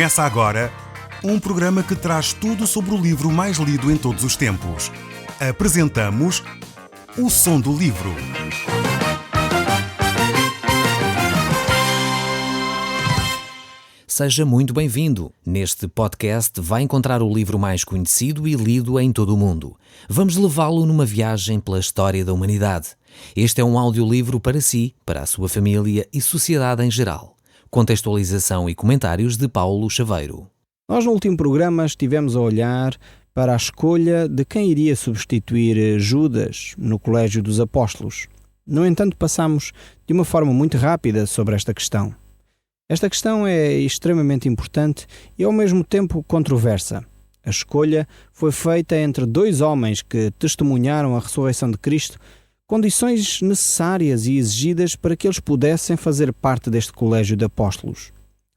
Começa agora um programa que traz tudo sobre o livro mais lido em todos os tempos. Apresentamos O Som do Livro. Seja muito bem-vindo. Neste podcast vai encontrar o livro mais conhecido e lido em todo o mundo. Vamos levá-lo numa viagem pela história da humanidade. Este é um audiolivro para si, para a sua família e sociedade em geral. Contextualização e comentários de Paulo Chaveiro. Nós no último programa estivemos a olhar para a escolha de quem iria substituir Judas no Colégio dos Apóstolos. No entanto, passamos de uma forma muito rápida sobre esta questão. Esta questão é extremamente importante e ao mesmo tempo controversa. A escolha foi feita entre dois homens que testemunharam a ressurreição de Cristo, condições necessárias e exigidas para que eles pudessem fazer parte deste colégio de apóstolos.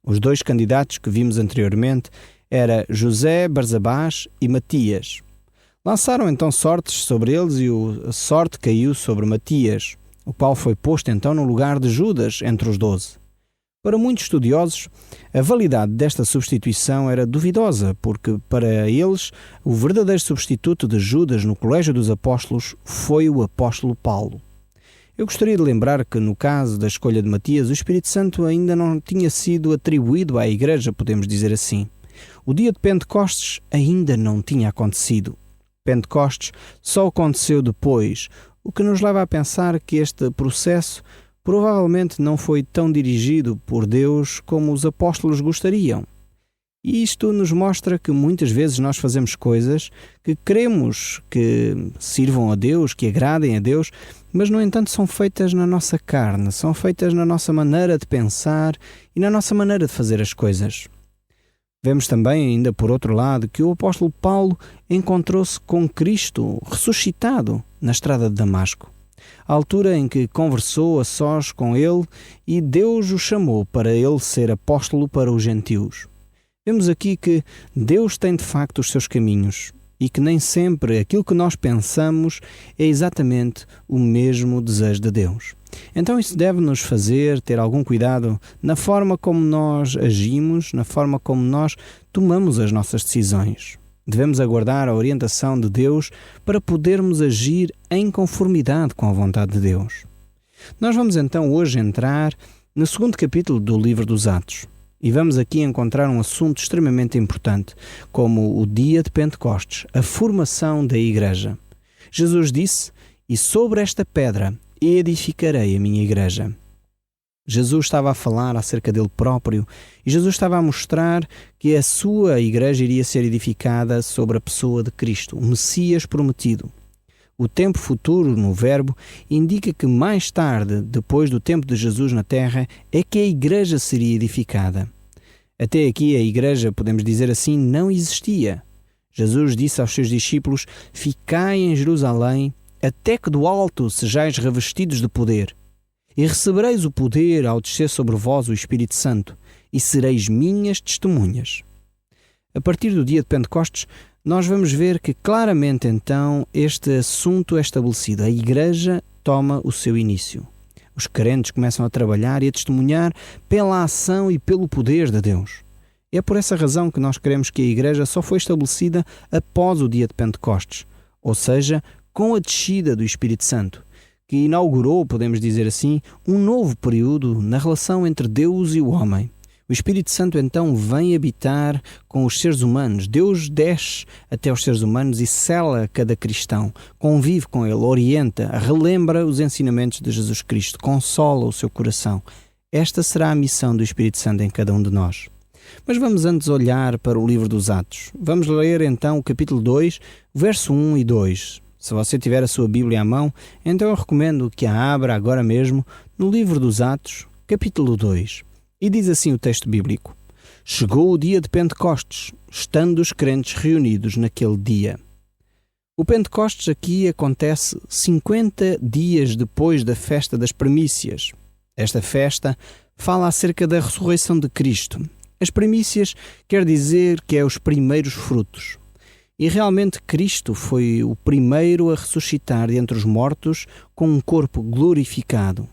Os dois candidatos que vimos anteriormente eram José Barsabás e Matias. Lançaram então sortes sobre eles e a sorte caiu sobre Matias, o qual foi posto então no lugar de Judas entre os 12. Para muitos estudiosos, a validade desta substituição era duvidosa, porque para eles o verdadeiro substituto de Judas no Colégio dos Apóstolos foi o apóstolo Paulo. Eu gostaria de lembrar que no caso da escolha de Matias, o Espírito Santo ainda não tinha sido atribuído à Igreja, podemos dizer assim. O dia de Pentecostes ainda não tinha acontecido. Pentecostes só aconteceu depois, o que nos leva a pensar que este processo provavelmente não foi tão dirigido por Deus como os apóstolos gostariam. E isto nos mostra que muitas vezes nós fazemos coisas que queremos que sirvam a Deus, que agradem a Deus, mas no entanto são feitas na nossa carne, são feitas na nossa maneira de pensar e na nossa maneira de fazer as coisas. Vemos também, ainda por outro lado, que o apóstolo Paulo encontrou-se com Cristo ressuscitado na estrada de Damasco. A altura em que conversou a sós com ele e Deus o chamou para ele ser apóstolo para os gentios. Vemos aqui que Deus tem de facto os seus caminhos e que nem sempre aquilo que nós pensamos é exatamente o mesmo desejo de Deus. Então isso deve nos fazer ter algum cuidado na forma como nós agimos, na forma como nós tomamos as nossas decisões. Devemos aguardar a orientação de Deus para podermos agir em conformidade com a vontade de Deus. Nós vamos então hoje entrar no segundo capítulo do livro dos Atos e vamos aqui encontrar um assunto extremamente importante, como o dia de Pentecostes, a formação da Igreja. Jesus disse: "E sobre esta pedra edificarei a minha Igreja." Jesus estava a falar acerca dele próprio e Jesus estava a mostrar que a sua igreja iria ser edificada sobre a pessoa de Cristo, o Messias prometido. O tempo futuro no verbo indica que mais tarde, depois do tempo de Jesus na terra, é que a igreja seria edificada. Até aqui a igreja, podemos dizer assim, não existia. Jesus disse aos seus discípulos: "Ficai em Jerusalém, até que do alto sejais revestidos de poder. E recebereis o poder ao descer sobre vós o Espírito Santo, e sereis minhas testemunhas." A partir do dia de Pentecostes, nós vamos ver que claramente então este assunto é estabelecido. A Igreja toma o seu início. Os crentes começam a trabalhar e a testemunhar pela ação e pelo poder de Deus. É por essa razão que nós queremos que a Igreja só foi estabelecida após o dia de Pentecostes, ou seja, com a descida do Espírito Santo, que inaugurou, podemos dizer assim, um novo período na relação entre Deus e o homem. O Espírito Santo então vem habitar com os seres humanos. Deus desce até os seres humanos e sela cada cristão, convive com ele, orienta, relembra os ensinamentos de Jesus Cristo, consola o seu coração. Esta será a missão do Espírito Santo em cada um de nós. Mas vamos antes olhar para o livro dos Atos. Vamos ler então o capítulo 2, verso 1 e 2. Se você tiver a sua Bíblia à mão, então eu recomendo que a abra agora mesmo no livro dos Atos, capítulo 2. E diz assim o texto bíblico: "Chegou o dia de Pentecostes, estando os crentes reunidos naquele dia." O Pentecostes aqui acontece 50 dias depois da festa das primícias. Esta festa fala acerca da ressurreição de Cristo. As primícias quer dizer que é os primeiros frutos. E realmente Cristo foi o primeiro a ressuscitar de entre os mortos com um corpo glorificado.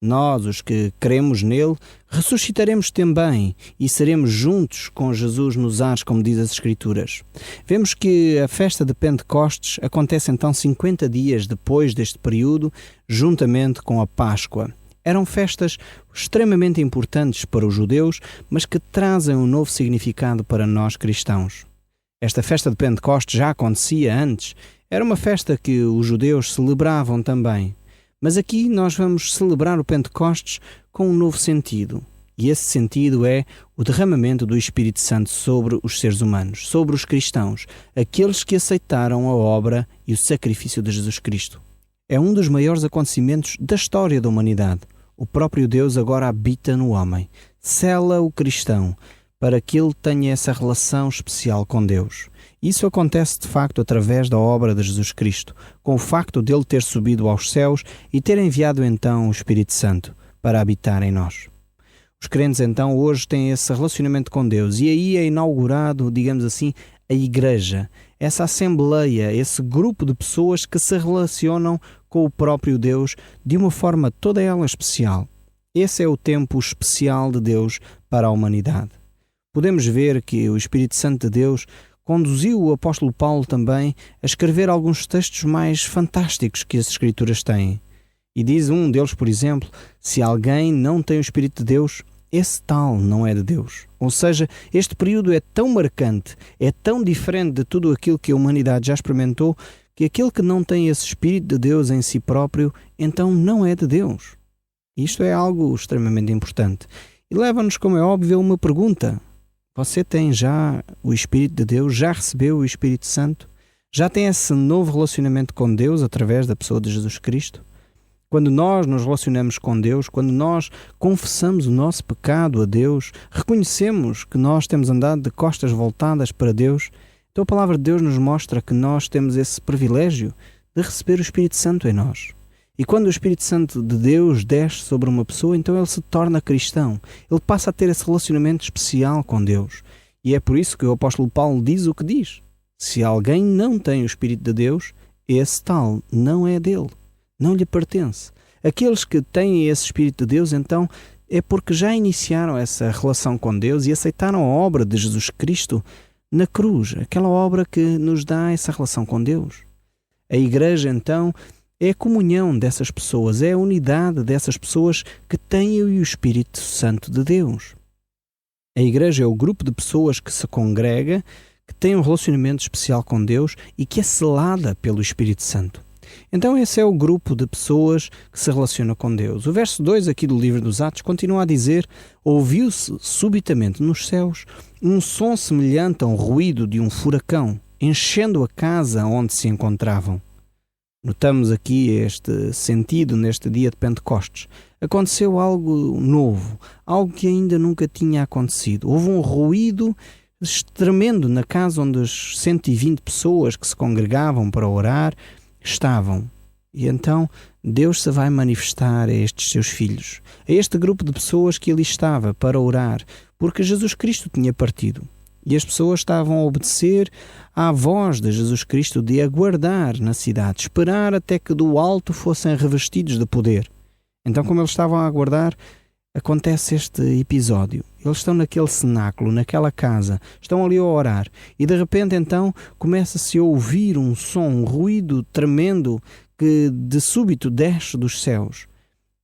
Nós, os que cremos nele, ressuscitaremos também e seremos juntos com Jesus nos ares, como diz as Escrituras. Vemos que a festa de Pentecostes acontece então 50 dias depois deste período, juntamente com a Páscoa. Eram festas extremamente importantes para os judeus, mas que trazem um novo significado para nós cristãos. Esta festa de Pentecostes já acontecia antes, era uma festa que os judeus celebravam também. Mas aqui nós vamos celebrar o Pentecostes com um novo sentido. E esse sentido é o derramamento do Espírito Santo sobre os seres humanos, sobre os cristãos, aqueles que aceitaram a obra e o sacrifício de Jesus Cristo. É um dos maiores acontecimentos da história da humanidade. O próprio Deus agora habita no homem, sela o cristão, para que ele tenha essa relação especial com Deus. Isso acontece de facto através da obra de Jesus Cristo, com o facto dele ter subido aos céus e ter enviado então o Espírito Santo para habitar em nós. Os crentes então hoje têm esse relacionamento com Deus e aí é inaugurado, digamos assim, a Igreja, essa assembleia, esse grupo de pessoas que se relacionam com o próprio Deus de uma forma toda ela especial. Esse é o tempo especial de Deus para a humanidade. Podemos ver que o Espírito Santo de Deus conduziu o apóstolo Paulo também a escrever alguns textos mais fantásticos que as Escrituras têm. E diz um deles, por exemplo, se alguém não tem o Espírito de Deus, esse tal não é de Deus. Ou seja, este período é tão marcante, é tão diferente de tudo aquilo que a humanidade já experimentou, que aquele que não tem esse Espírito de Deus em si próprio, então não é de Deus. Isto é algo extremamente importante. E leva-nos, como é óbvio, a uma pergunta. Você tem já o Espírito de Deus? Já recebeu o Espírito Santo? Já tem esse novo relacionamento com Deus através da pessoa de Jesus Cristo? Quando nós nos relacionamos com Deus, quando nós confessamos o nosso pecado a Deus, reconhecemos que nós temos andado de costas voltadas para Deus, então a palavra de Deus nos mostra que nós temos esse privilégio de receber o Espírito Santo em nós. E quando o Espírito Santo de Deus desce sobre uma pessoa, então ele se torna cristão. Ele passa a ter esse relacionamento especial com Deus. E é por isso que o apóstolo Paulo diz o que diz. Se alguém não tem o Espírito de Deus, esse tal não é dele, não lhe pertence. Aqueles que têm esse Espírito de Deus, então, é porque já iniciaram essa relação com Deus e aceitaram a obra de Jesus Cristo na cruz, aquela obra que nos dá essa relação com Deus. A Igreja, então, é a comunhão dessas pessoas, é a unidade dessas pessoas que têm o Espírito Santo de Deus. A Igreja é o grupo de pessoas que se congrega, que tem um relacionamento especial com Deus e que é selada pelo Espírito Santo. Então esse é o grupo de pessoas que se relaciona com Deus. O verso 2 aqui do livro dos Atos continua a dizer: ouviu-se subitamente nos céus um som semelhante a um ruído de um furacão, enchendo a casa onde se encontravam. Notamos aqui este sentido neste dia de Pentecostes. Aconteceu algo novo, algo que ainda nunca tinha acontecido. Houve um ruído tremendo na casa onde as 120 pessoas que se congregavam para orar estavam. E então Deus se vai manifestar a estes seus filhos, a este grupo de pessoas que ali estava para orar, porque Jesus Cristo tinha partido. E as pessoas estavam a obedecer à voz de Jesus Cristo de aguardar na cidade, esperar até que do alto fossem revestidos de poder. Então, como eles estavam a aguardar, acontece este episódio. Eles estão naquele cenáculo, naquela casa, estão ali a orar. E de repente, então, começa-se a ouvir um som, um ruído tremendo que de súbito desce dos céus.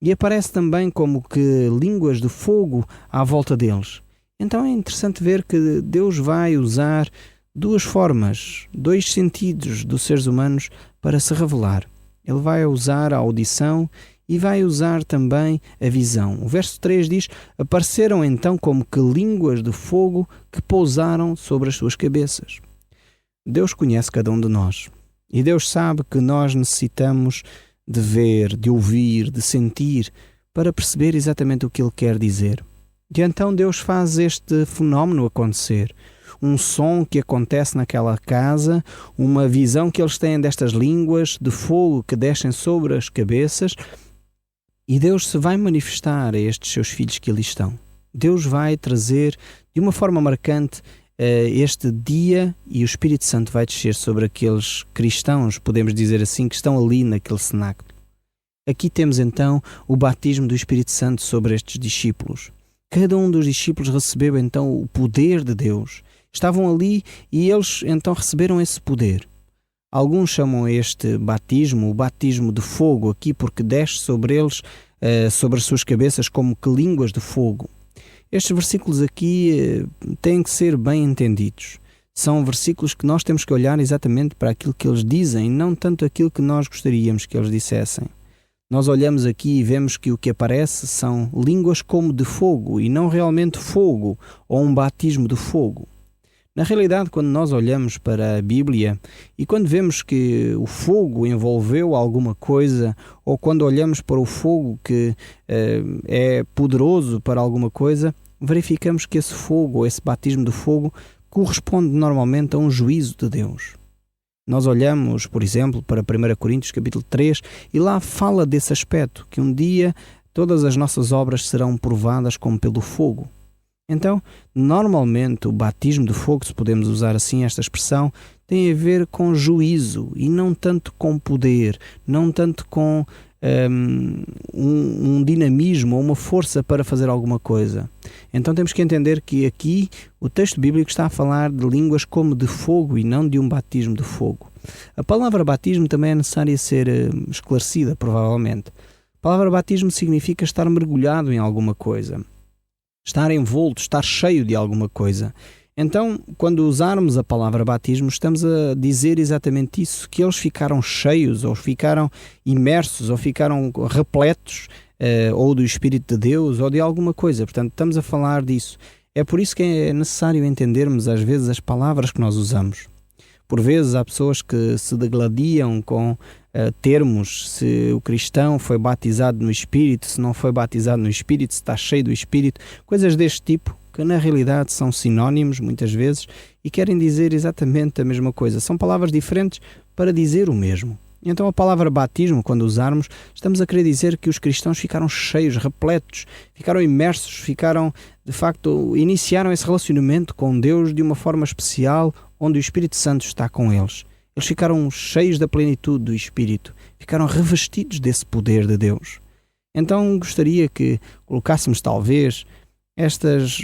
E aparece também como que línguas de fogo à volta deles. Então é interessante ver que Deus vai usar duas formas, dois sentidos dos seres humanos para se revelar. Ele vai usar a audição e vai usar também a visão. O verso 3 diz: apareceram então como que línguas de fogo que pousaram sobre as suas cabeças. Deus conhece cada um de nós e Deus sabe que nós necessitamos de ver, de ouvir, de sentir para perceber exatamente o que Ele quer dizer. E então Deus faz este fenómeno acontecer. Um som que acontece naquela casa, uma visão que eles têm destas línguas de fogo que descem sobre as cabeças, e Deus se vai manifestar a estes seus filhos que ali estão. Deus vai trazer de uma forma marcante este dia e o Espírito Santo vai descer sobre aqueles cristãos, podemos dizer assim, que estão ali naquele cenáculo. Aqui temos então o batismo do Espírito Santo sobre estes discípulos. Cada um dos discípulos recebeu então o poder de Deus. Estavam ali e eles então receberam esse poder. Alguns chamam este batismo o batismo de fogo, aqui porque desce sobre eles, sobre as suas cabeças, como que línguas de fogo. Estes versículos aqui têm que ser bem entendidos. São versículos que nós temos que olhar exatamente para aquilo que eles dizem, não tanto aquilo que nós gostaríamos que eles dissessem. Nós olhamos aqui e vemos que o que aparece são línguas como de fogo e não realmente fogo ou um batismo de fogo. Na realidade, quando nós olhamos para a Bíblia e quando vemos que o fogo envolveu alguma coisa, ou quando olhamos para o fogo que é poderoso para alguma coisa, verificamos que esse fogo, ou esse batismo de fogo, corresponde normalmente a um juízo de Deus. Nós olhamos, por exemplo, para 1 Coríntios capítulo 3 e lá fala desse aspecto, que um dia todas as nossas obras serão provadas como pelo fogo. Então, normalmente o batismo de fogo, se podemos usar assim esta expressão, tem a ver com juízo e não tanto com poder, não tanto com um dinamismo ou uma força para fazer alguma coisa. Então temos que entender que aqui o texto bíblico está a falar de línguas como de fogo e não de um batismo de fogo. A palavra batismo também é necessária ser esclarecida, provavelmente. A palavra batismo significa estar mergulhado em alguma coisa, estar envolto, estar cheio de alguma coisa. Então, quando usarmos a palavra batismo, estamos a dizer exatamente isso, que eles ficaram cheios, ou ficaram imersos, ou ficaram repletos, ou do Espírito de Deus, ou de alguma coisa. Portanto, estamos a falar disso. É por isso que é necessário entendermos, às vezes, as palavras que nós usamos. Por vezes, há pessoas que se degladiam com termos, se o cristão foi batizado no Espírito, se não foi batizado no Espírito, se está cheio do Espírito, coisas deste tipo, que na realidade são sinónimos muitas vezes e querem dizer exatamente a mesma coisa. São palavras diferentes para dizer o mesmo. Então a palavra batismo, quando usarmos, estamos a querer dizer que os cristãos ficaram cheios, repletos, ficaram imersos, ficaram, de facto, iniciaram esse relacionamento com Deus de uma forma especial, onde o Espírito Santo está com eles. Eles ficaram cheios da plenitude do Espírito, ficaram revestidos desse poder de Deus. Então gostaria que colocássemos talvez estas,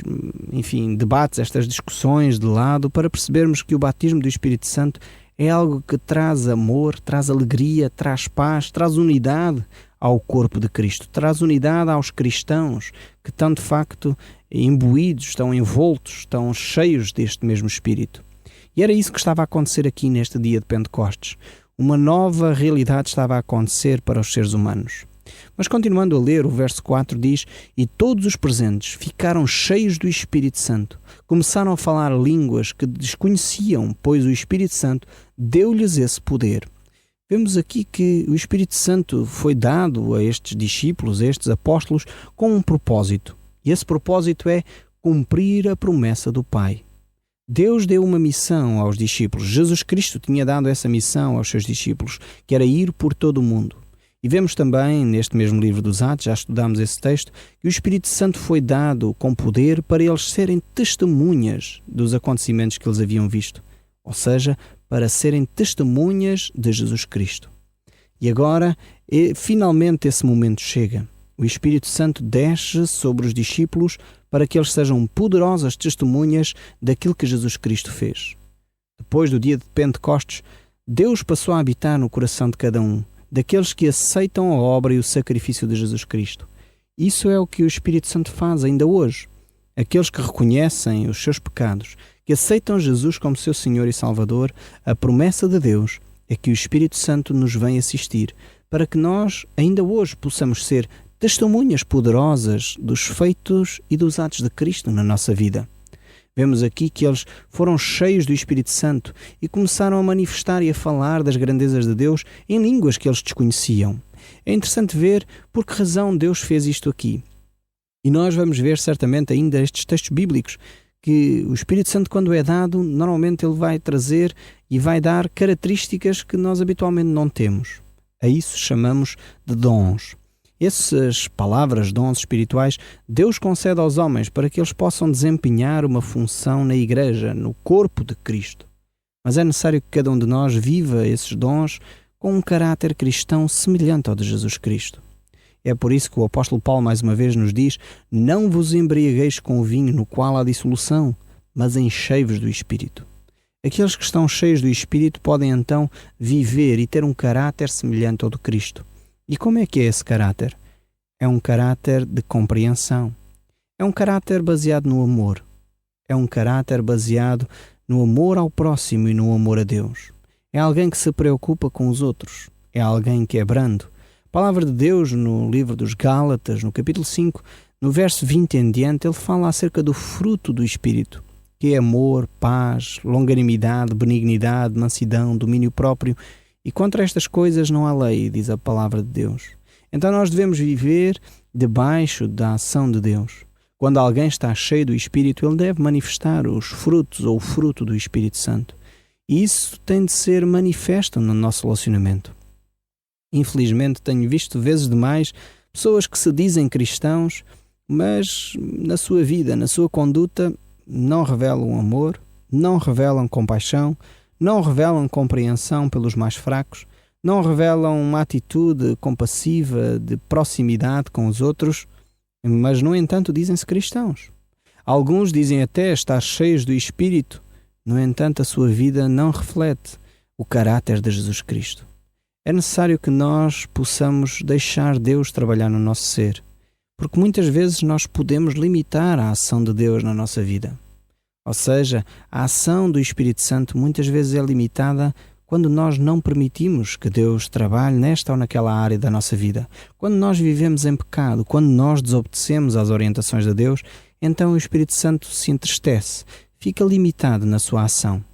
debates, estas discussões de lado para percebermos que o batismo do Espírito Santo é algo que traz amor, traz alegria, traz paz, traz unidade ao corpo de Cristo, traz unidade aos cristãos que estão de facto imbuídos, estão envoltos, estão cheios deste mesmo Espírito. E era isso que estava a acontecer aqui neste dia de Pentecostes. Uma nova realidade estava a acontecer para os seres humanos. Mas continuando a ler, o verso 4 diz: "E todos os presentes ficaram cheios do Espírito Santo. Começaram a falar línguas que desconheciam, pois o Espírito Santo deu-lhes esse poder." Vemos aqui que o Espírito Santo foi dado a estes discípulos, a estes apóstolos, com um propósito. E esse propósito é cumprir a promessa do Pai. Deus deu uma missão aos discípulos. Jesus Cristo tinha dado essa missão aos seus discípulos, que era ir por todo o mundo. E vemos também, neste mesmo livro dos Atos, já estudámos esse texto, que o Espírito Santo foi dado com poder para eles serem testemunhas dos acontecimentos que eles haviam visto. Ou seja, para serem testemunhas de Jesus Cristo. E agora, finalmente esse momento chega. O Espírito Santo desce sobre os discípulos para que eles sejam poderosas testemunhas daquilo que Jesus Cristo fez. Depois do dia de Pentecostes, Deus passou a habitar no coração de cada um, daqueles que aceitam a obra e o sacrifício de Jesus Cristo. Isso é o que o Espírito Santo faz ainda hoje. Aqueles que reconhecem os seus pecados, que aceitam Jesus como seu Senhor e Salvador, a promessa de Deus é que o Espírito Santo nos vem assistir para que nós, ainda hoje, possamos ser testemunhas poderosas dos feitos e dos atos de Cristo na nossa vida. Vemos aqui que eles foram cheios do Espírito Santo e começaram a manifestar e a falar das grandezas de Deus em línguas que eles desconheciam. É interessante ver por que razão Deus fez isto aqui. E nós vamos ver certamente ainda estes textos bíblicos, que o Espírito Santo, quando é dado, normalmente ele vai trazer e vai dar características que nós habitualmente não temos. A isso chamamos de dons. Essas palavras, dons espirituais, Deus concede aos homens para que eles possam desempenhar uma função na Igreja, no corpo de Cristo. Mas é necessário que cada um de nós viva esses dons com um caráter cristão semelhante ao de Jesus Cristo. É por isso que o apóstolo Paulo mais uma vez nos diz: não vos embriagueis com o vinho no qual há dissolução, mas enchei-vos do Espírito. Aqueles que estão cheios do Espírito podem então viver e ter um caráter semelhante ao do Cristo. E como é que é esse caráter? É um caráter de compreensão. É um caráter baseado no amor. É um caráter baseado no amor ao próximo e no amor a Deus. É alguém que se preocupa com os outros. É alguém que é brando. A palavra de Deus, no livro dos Gálatas, no capítulo 5, no verso 20 em diante, ele fala acerca do fruto do Espírito, que é amor, paz, longanimidade, benignidade, mansidão, domínio próprio. E contra estas coisas não há lei, diz a palavra de Deus. Então nós devemos viver debaixo da ação de Deus. Quando alguém está cheio do Espírito, ele deve manifestar os frutos ou o fruto do Espírito Santo. E isso tem de ser manifesto no nosso relacionamento. Infelizmente, tenho visto vezes demais pessoas que se dizem cristãos, mas na sua vida, na sua conduta, não revelam amor, não revelam compaixão, não revelam compreensão pelos mais fracos, não revelam uma atitude compassiva de proximidade com os outros, mas, no entanto, dizem-se cristãos. Alguns dizem até estar cheios do Espírito, no entanto, a sua vida não reflete o caráter de Jesus Cristo. É necessário que nós possamos deixar Deus trabalhar no nosso ser, porque muitas vezes nós podemos limitar a ação de Deus na nossa vida. Ou seja, a ação do Espírito Santo muitas vezes é limitada quando nós não permitimos que Deus trabalhe nesta ou naquela área da nossa vida. Quando nós vivemos em pecado, quando nós desobedecemos às orientações de Deus, então o Espírito Santo se entristece, fica limitado na sua ação.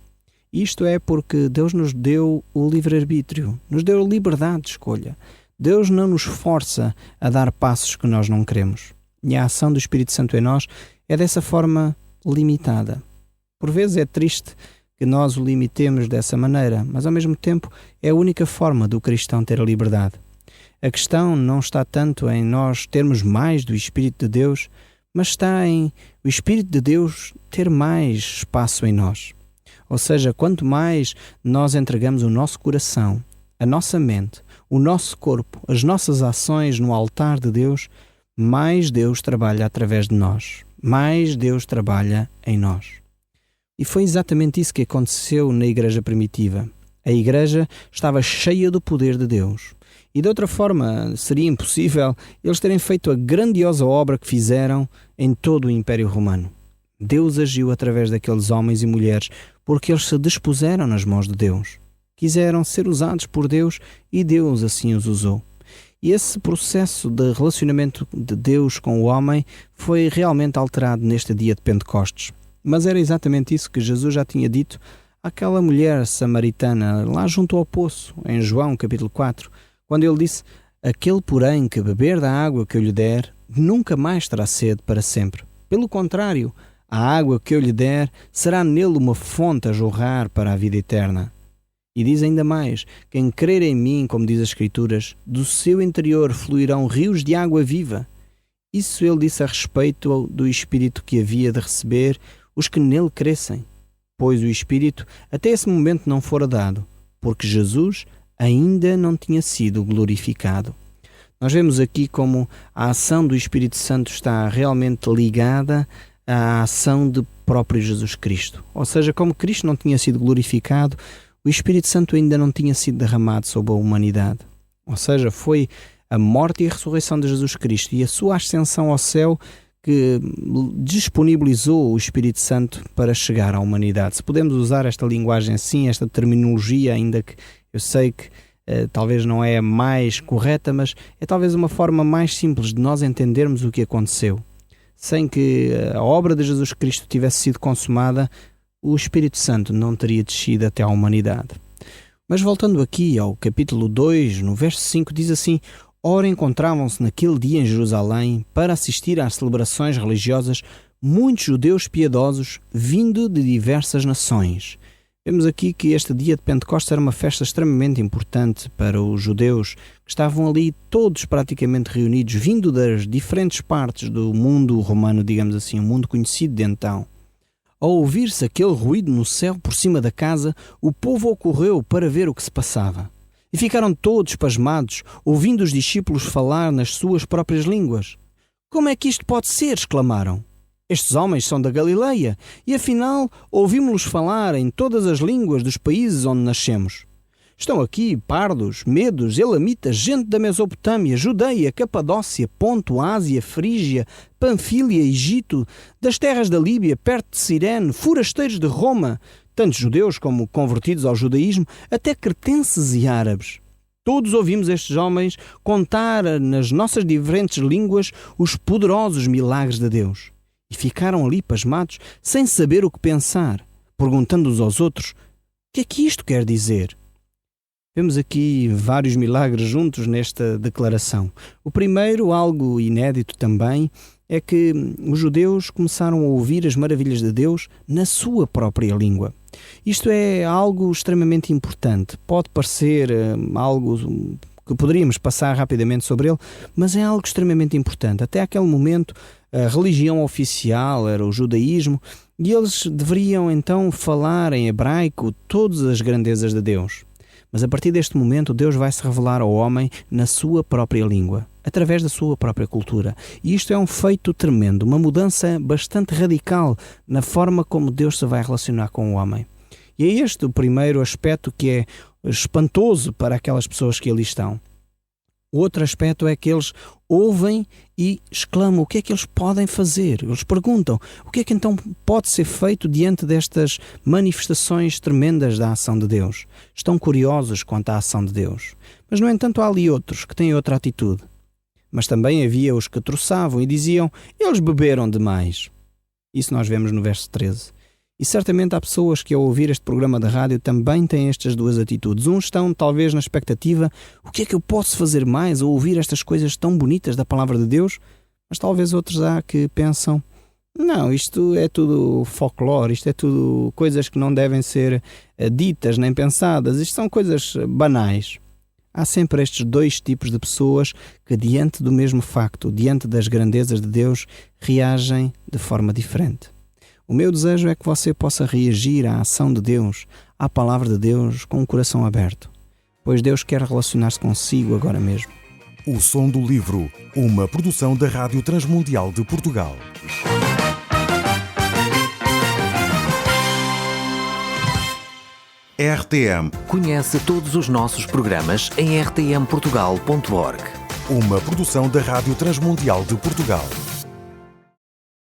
Isto é porque Deus nos deu o livre-arbítrio, nos deu a liberdade de escolha. Deus não nos força a dar passos que nós não queremos. E a ação do Espírito Santo em nós é dessa forma limitada. Por vezes é triste que nós o limitemos dessa maneira, mas ao mesmo tempo é a única forma do cristão ter a liberdade. A questão não está tanto em nós termos mais do Espírito de Deus, mas está em o Espírito de Deus ter mais espaço em nós. Ou seja, quanto mais nós entregamos o nosso coração, a nossa mente, o nosso corpo, as nossas ações no altar de Deus, mais Deus trabalha através de nós, mais Deus trabalha em nós. E foi exatamente isso que aconteceu na igreja primitiva. A igreja estava cheia do poder de Deus. E de outra forma, seria impossível eles terem feito a grandiosa obra que fizeram em todo o Império Romano. Deus agiu através daqueles homens e mulheres porque eles se dispuseram nas mãos de Deus. Quiseram ser usados por Deus e Deus assim os usou. E esse processo de relacionamento de Deus com o homem foi realmente alterado neste dia de Pentecostes. Mas era exatamente isso que Jesus já tinha dito àquela mulher samaritana lá junto ao poço, em João capítulo 4, quando ele disse: aquele, porém, que beber da água que eu lhe der, nunca mais terá sede para sempre. Pelo contrário, a água que eu lhe der será nele uma fonte a jorrar para a vida eterna. E diz ainda mais: quem crer em mim, como diz as Escrituras, do seu interior fluirão rios de água viva. Isso ele disse a respeito do Espírito que havia de receber os que nele crescem, pois o Espírito até esse momento não fora dado, porque Jesus ainda não tinha sido glorificado. Nós vemos aqui como a ação do Espírito Santo está realmente ligada à ação de próprio Jesus Cristo. Ou seja, como Cristo não tinha sido glorificado, o Espírito Santo ainda não tinha sido derramado sobre a humanidade. Ou seja, foi a morte e a ressurreição de Jesus Cristo e a sua ascensão ao céu que disponibilizou o Espírito Santo para chegar à humanidade. Se podemos usar esta linguagem assim, esta terminologia, ainda que eu sei que talvez não é a mais correta, mas é talvez uma forma mais simples de nós entendermos o que aconteceu. Sem que a obra de Jesus Cristo tivesse sido consumada, o Espírito Santo não teria descido até à humanidade. Mas voltando aqui ao capítulo 2, no verso 5, diz assim: ora, encontravam-se naquele dia em Jerusalém, para assistir às celebrações religiosas, muitos judeus piedosos, vindo de diversas nações. Vemos aqui que este dia de Pentecostes era uma festa extremamente importante para os judeus, que estavam ali todos praticamente reunidos, vindo das diferentes partes do mundo romano, digamos assim, o mundo conhecido de então. Ao ouvir-se aquele ruído no céu por cima da casa, o povo ocorreu para ver o que se passava. e ficaram todos pasmados, ouvindo os discípulos falar nas suas próprias línguas. Como é que isto pode ser? Exclamaram. Estes homens são da Galileia, e afinal ouvimos-los falar em todas as línguas dos países onde nascemos. Estão aqui pardos, medos, elamitas, gente da Mesopotâmia, Judeia, Capadócia, Ponto, Ásia, Frígia, Panfília, Egito, das terras da Líbia, perto de Cirene, forasteiros de Roma, tanto judeus como convertidos ao judaísmo, até cretenses e árabes. Todos ouvimos estes homens contar nas nossas diferentes línguas os poderosos milagres de Deus. E ficaram ali pasmados, sem saber o que pensar, perguntando uns aos outros: o que é que isto quer dizer? Vemos aqui vários milagres juntos nesta declaração. O primeiro, algo inédito também, é que os judeus começaram a ouvir as maravilhas de Deus na sua própria língua. Isto é algo extremamente importante. Pode parecer algo que poderíamos passar rapidamente sobre ele, mas é algo extremamente importante. Até aquele momento, a religião oficial era o judaísmo e eles deveriam então falar em hebraico todas as grandezas de Deus. Mas a partir deste momento, Deus vai se revelar ao homem na sua própria língua, através da sua própria cultura. E isto é um feito tremendo, uma mudança bastante radical na forma como Deus se vai relacionar com o homem. E é este o primeiro aspecto que é espantoso para aquelas pessoas que ali estão. O outro aspecto é que eles ouvem e exclamam o que é que eles podem fazer. Eles perguntam o que é que então pode ser feito diante destas manifestações tremendas da ação de Deus. Estão curiosos quanto à ação de Deus. Mas, no entanto, há ali outros que têm outra atitude. Mas também havia os que troçavam e diziam: eles beberam demais. Isso nós vemos no verso 13. E certamente há pessoas que ao ouvir este programa de rádio também têm estas duas atitudes. Uns estão talvez na expectativa: o que é que eu posso fazer mais ao ouvir estas coisas tão bonitas da palavra de Deus? Mas talvez outros há que pensam: não, isto é tudo folclore, isto é tudo coisas que não devem ser ditas nem pensadas, isto são coisas banais. Há sempre estes dois tipos de pessoas que, diante do mesmo facto, diante das grandezas de Deus, reagem de forma diferente. O meu desejo é que você possa reagir à ação de Deus, à palavra de Deus, com o coração aberto, pois Deus quer relacionar-se consigo agora mesmo. O Som do Livro, uma produção da Rádio Transmundial de Portugal. RTM. Conhece todos os nossos programas em rtmportugal.org. Uma produção da Rádio Transmundial de Portugal.